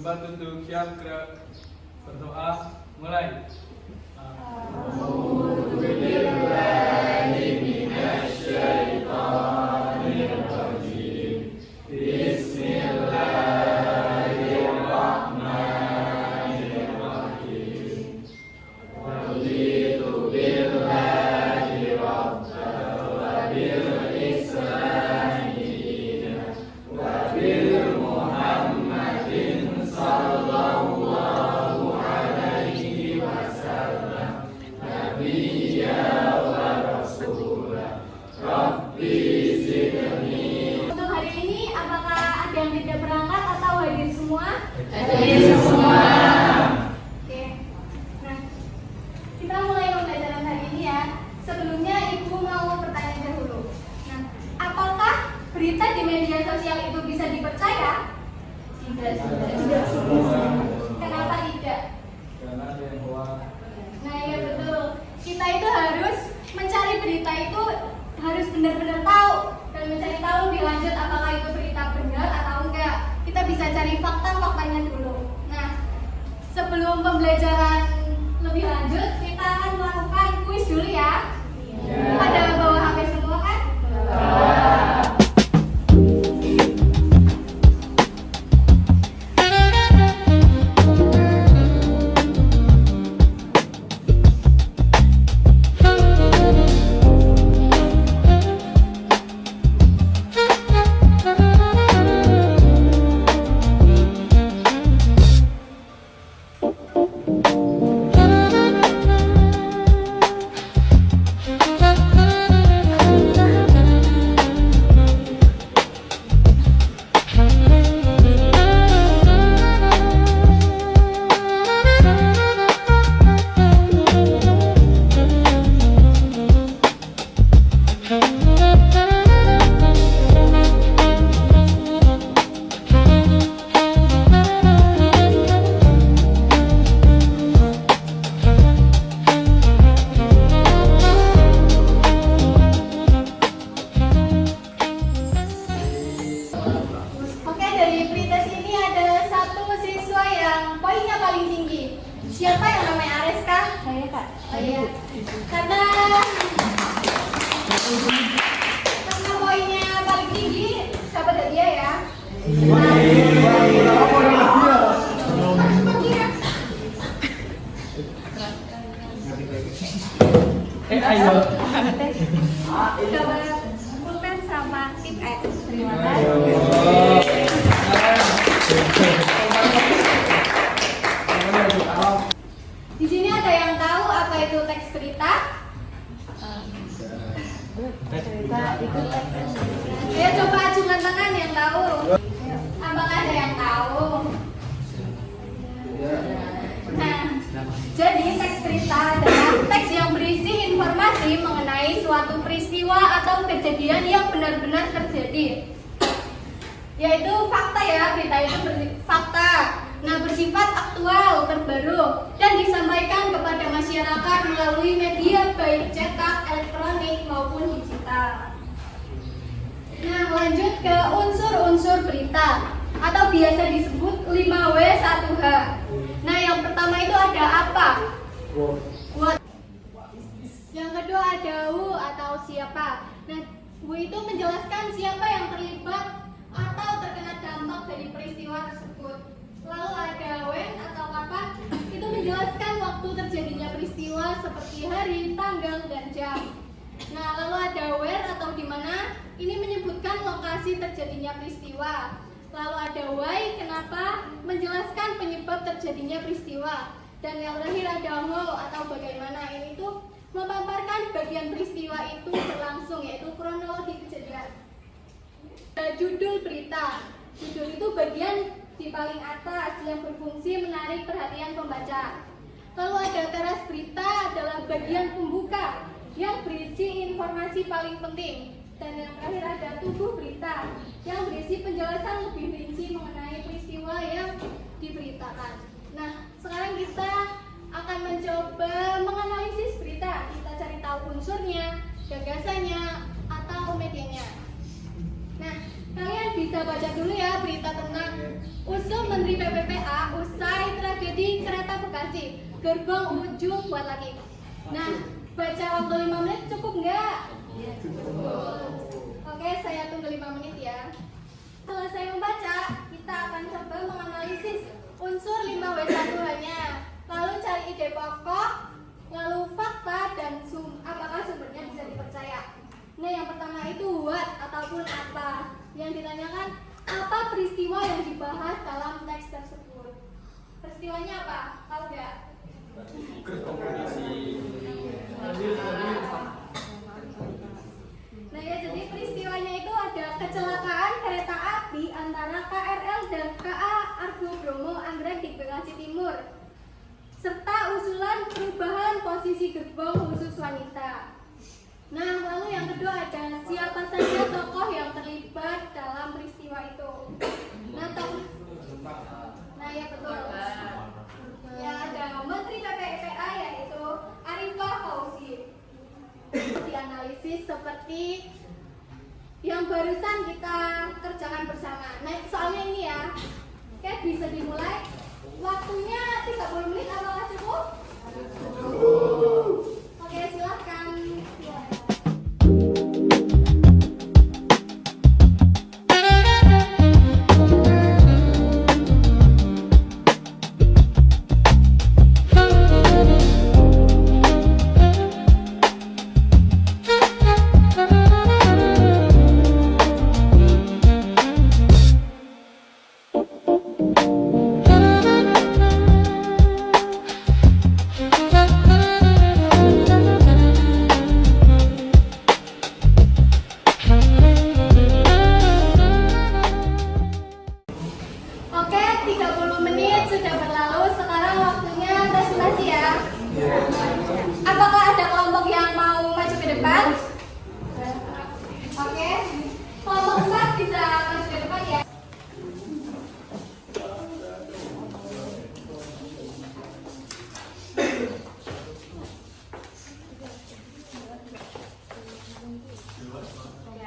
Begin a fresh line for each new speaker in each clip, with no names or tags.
Coba tutup, siap, gerak. Berdoa, mulai.
Untuk hari ini, apakah ada yang tidak berangkat atau hadir semua?
Hadir semua.
Oke. Nah, kita mulai pembelajaran hari ini ya. Sebelumnya Ibu mau bertanya dahulu. Nah, apakah berita di media sosial itu bisa dipercaya?
Tidak.
Kenapa tidak?
Karena ada yang hoax.
Nah, ya betul. Kita itu harus mencari berita itu harus benar-benar tahu dan mencari tahu lebih lanjut apakah itu berita benar atau enggak. Kita bisa cari fakta-faktanya dulu. Nah, sebelum pembelajaran lebih lanjut, kita akan melakukan kuis dulu ya. Pada bawa HP semua kan? Oke, dari berita ini ada satu siswa yang poinnya paling tinggi. Siapa yang namanya Areska?
Saya Kak.
Oh iya. Karena poinnya paling tinggi, dapat hadiah ya.
Ayo.
Dapat pulpen sama tip X.
Terima
Ayo.
Di sini ada yang tahu apa itu teks berita?
Cerita itu teks.
Ya coba acungkan tangan yang tahu. Apakah ada yang tahu? Nah, jadi teks berita adalah teks yang berisi informasi mengenai suatu peristiwa atau kejadian yang benar-benar terjadi. Yaitu fakta ya, berita itu fakta. Nah, bersifat aktual, terbaru, dan disampaikan kepada masyarakat melalui media baik cetak, elektronik maupun digital. Nah, lanjut ke unsur-unsur berita atau biasa disebut 5W1H. Nah, yang pertama itu ada apa? What. Yang kedua ada who atau siapa. Nah, who itu menjelaskan siapa yang terlibat atau terkena dampak dari peristiwa tersebut. Lalu ada when atau kapan, itu menjelaskan waktu terjadinya peristiwa seperti hari, tanggal, dan jam. Nah, lalu ada where atau di mana, ini menyebutkan lokasi terjadinya peristiwa. Lalu ada why, kenapa, menjelaskan penyebab terjadinya peristiwa. Dan yang terakhir ada how atau bagaimana, ini tuh memaparkan bagian peristiwa itu berlangsung, yaitu kronologi kejadian. Judul berita. Judul itu bagian di paling atas yang berfungsi menarik perhatian pembaca. Lalu ada teras berita adalah bagian pembuka yang berisi informasi paling penting. Dan yang terakhir ada tubuh berita yang berisi penjelasan lebih rinci mengenai peristiwa yang diberitakan. Nah, sekarang kita akan mencoba menganalisis berita. Kita cari tahu unsurnya, gagasannya, atau medianya. Nah, kalian bisa baca dulu ya berita tentang usul Menteri BPPA usai tragedi kereta Bekasi, gerbong ujung buat lagi. Nah, baca waktu 5 menit cukup nggak? Oke, saya tunggu 5 menit ya. Selesai membaca, kita akan coba menganalisis unsur limbah W1H-nya. Lalu cari ide pokok, lalu fakta, dan apakah sumbernya bisa dipercaya. Nah, yang pertama itu what ataupun apa. Yang ditanyakan, apa peristiwa yang dibahas dalam teks tersebut? Peristiwanya apa? Tahu nggak? Nah ya, jadi peristiwanya itu ada kecelakaan kereta api antara KRL dan KA Argo Bromo Anggrek di Bekasi Timur, serta usulan perubahan posisi gerbong khusus wanita. Nah, lalu yang kedua ada siapa saja tokoh yang terlibat dalam peristiwa itu. Nah ya betul. Ya, ada Menteri PPPA yaitu Arifah Fauzi. Dianalisis seperti yang barusan kita kerjakan bersama. Nah, soalnya ini ya. Oke, bisa dimulai. Waktunya 30 menit, apakah cukup? Oke, silahkan. Oke, 30 menit sudah berlalu. Sekarang waktunya presentasi ya. Apakah ada kelompok yang mau maju ke depan? Oke, kelompok 4 bisa maju ke depan ya.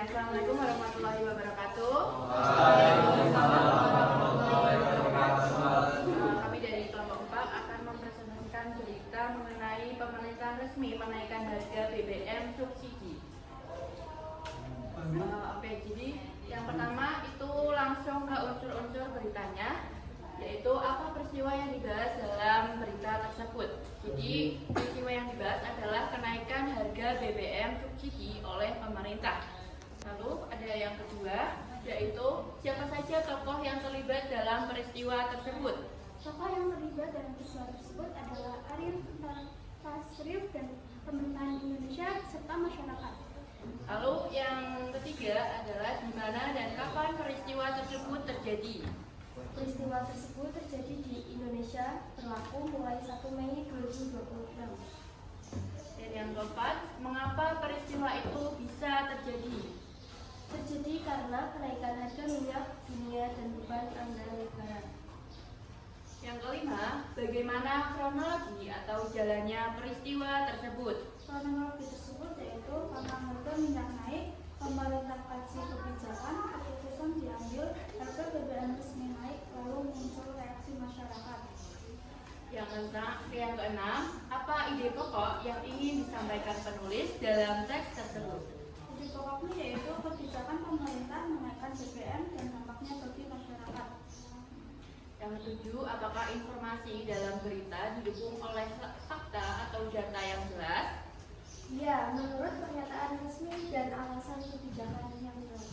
Assalamualaikum warahmatullahi wabarakatuh. Kami dari kelompok 4 akan mempresentasikan berita mengenai pemerintah resmi menaikkan harga BBM subsidi. Oke, jadi yang pertama itu langsung ke unsur-unsur beritanya, yaitu apa peristiwa yang dibahas dalam berita tersebut. Jadi peristiwa yang dibahas adalah kenaikan harga BBM subsidi oleh pemerintah. Lalu ada yang kedua, yaitu siapa saja tokoh yang terlibat dalam peristiwa tersebut.
Tokoh yang terlibat dalam peristiwa tersebut adalah Arif Tasrif dan pemerintahan Indonesia serta masyarakat.
Lalu yang ketiga adalah di mana dan kapan peristiwa tersebut terjadi.
Peristiwa tersebut terjadi di Indonesia, berlaku mulai 1 Mei 2026.
Dan yang keempat, mengapa peristiwa itu bisa terjadi?
Terjadi karena kenaikan harga minyak dunia dan beban anggaran negara.
Yang kelima, bagaimana kronologi atau jalannya peristiwa tersebut?
Kronologi tersebut yaitu karena harga minyak naik, pemerintah kaji kebijakan, keputusan diambil, harga BBM resmi naik, lalu muncul reaksi masyarakat.
Yang keenam, apa ide pokok yang ingin disampaikan penulis dalam teks tersebut?
Ide pokoknya yaitu kebijakan pemerintah menaikkan BBM dan dampaknya bagi masyarakat.
Yang ketujuh, apakah informasi dalam berita didukung oleh fakta atau data yang jelas?
Ya, menurut pernyataan resmi dan alasan kebijakan yang jelas.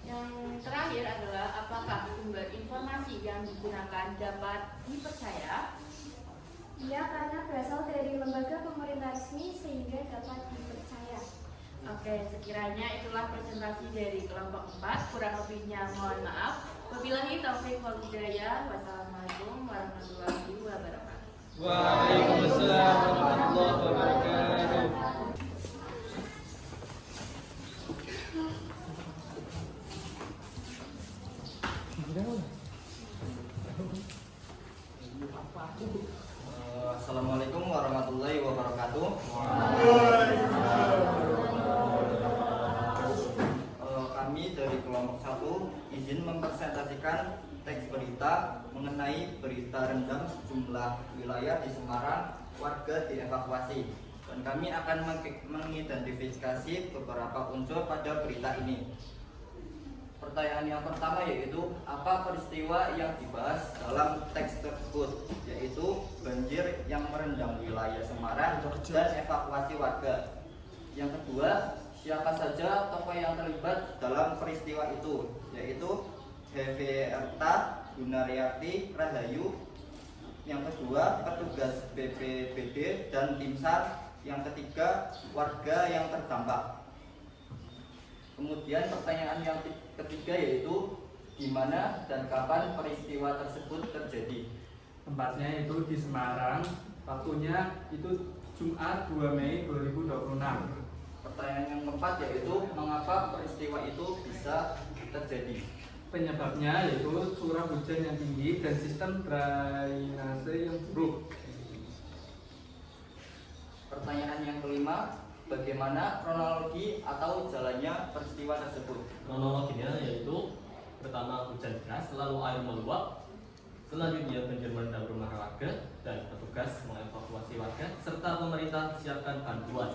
Yang terakhir adalah apakah sumber informasi yang digunakan dapat dipercaya?
Ya, karena berasal dari lembaga pemerintah resmi sehingga dapat dipercaya.
Oke, sekiranya itulah presentasi dari kelompok 4. Kurang lebihnya mohon maaf. Wabillahi taufiq wal hidayah. Wassalamualaikum warahmatullahi wabarakatuh.
Waalaikumsalam warahmatullahi wabarakatuh.
Assalamualaikum warahmatullahi wabarakatuh. Kami dari kelompok 1 izin izin mempresentasikan teks berita mengenai berita rendam sejumlah wilayah di Semarang, warga dievakuasi. Dan kami akan mengidentifikasi beberapa unsur pada berita ini. Pertanyaan yang pertama yaitu apa peristiwa yang dibahas dalam teks tersebut, yaitu banjir yang merendam wilayah Semarang dan evakuasi warga. Yang kedua, siapa saja tokoh yang terlibat dalam peristiwa itu, yaitu Heverta Gunariyati Rahayu. Yang kedua, petugas BPBD dan tim SAR. Yang ketiga, warga yang terdampak. Kemudian pertanyaan yang ketiga yaitu di mana dan kapan peristiwa tersebut terjadi.
Tempatnya itu di Semarang, waktunya itu Jumat 2 Mei 2026.
Pertanyaan yang keempat yaitu mengapa peristiwa itu bisa terjadi.
Penyebabnya yaitu curah hujan yang tinggi dan sistem drainase yang buruk.
Pertanyaan yang kelima, bagaimana kronologi atau jalannya peristiwa tersebut?
Kronologinya yaitu pertama hujan deras, lalu air meluap, selanjutnya banjir merendam rumah warga dan petugas mengevakuasi warga serta pemerintah siapkan bantuan.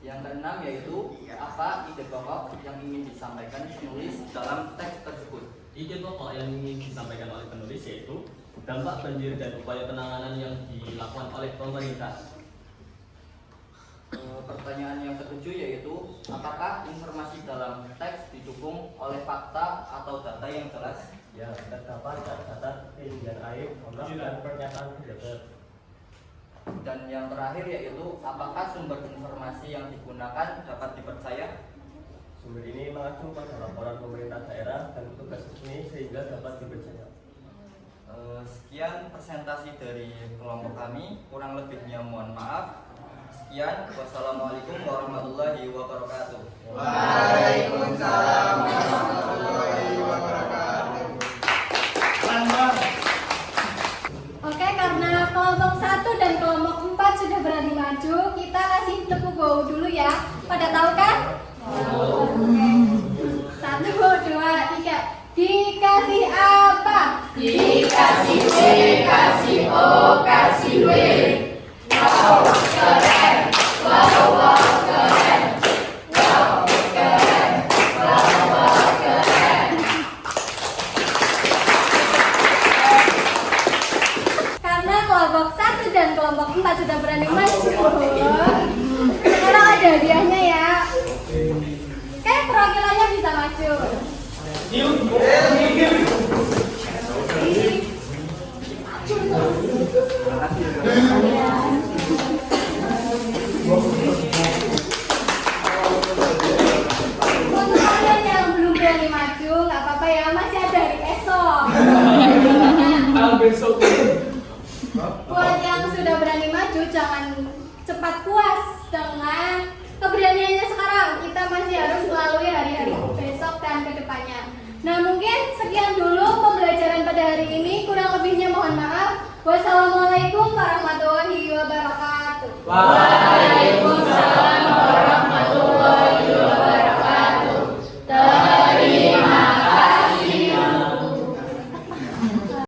Yang keenam yaitu apa ide pokok yang ingin disampaikan penulis dalam teks tersebut?
Ide pokok yang ingin disampaikan oleh penulis yaitu dampak banjir dan upaya penanganan yang dilakukan oleh pemerintah.
Pertanyaan yang ketujuh yaitu apakah informasi dalam teks didukung oleh fakta atau data yang jelas?
Ya, terdapat catatan ketinggian air, ombak dan pernyataan pejabat.
Dan yang terakhir yaitu apakah sumber informasi yang digunakan dapat dipercaya?
Sumber ini mengacu pada laporan pemerintah daerah dan petugas resmi sehingga dapat dipercaya.
Sekian presentasi dari kelompok kami, kurang lebihnya mohon maaf. Sekian, wassalamualaikum warahmatullahi wabarakatuh.
Waalaikumsalam warahmatullahi wabarakatuh.
Oke, karena kelompok 1 dan kelompok 4 sudah berani maju, kita kasih tepuk go dulu ya. Pada tahu kan? Oke. 1, 2, 3. Dikasih apa?
Dikasih C, kasih O, kasih W. Wow, keren. Wow, wow, keren. Wow, keren. Wow, wow, keren.
Karena kelompok 1 dan kelompok 4 sudah berani maju, sekarang ada hadiahnya ya. Oke, perwakilannya bisa maju. Untuk kalian yang belum berani maju, nggak apa-apa ya, masih ada hari esok.
Besok.
Buat yang sudah berani maju, jangan cepat puas dengan keberaniannya sekarang. Kita masih harus melalui hari-hari besok dan kedepannya. Nah, mungkin sekian dulu pembelajaran pada hari ini. Kurang lebihnya mohon maaf. Wassalamualaikum warahmatullahi wabarakatuh.
Waalaikumsalam.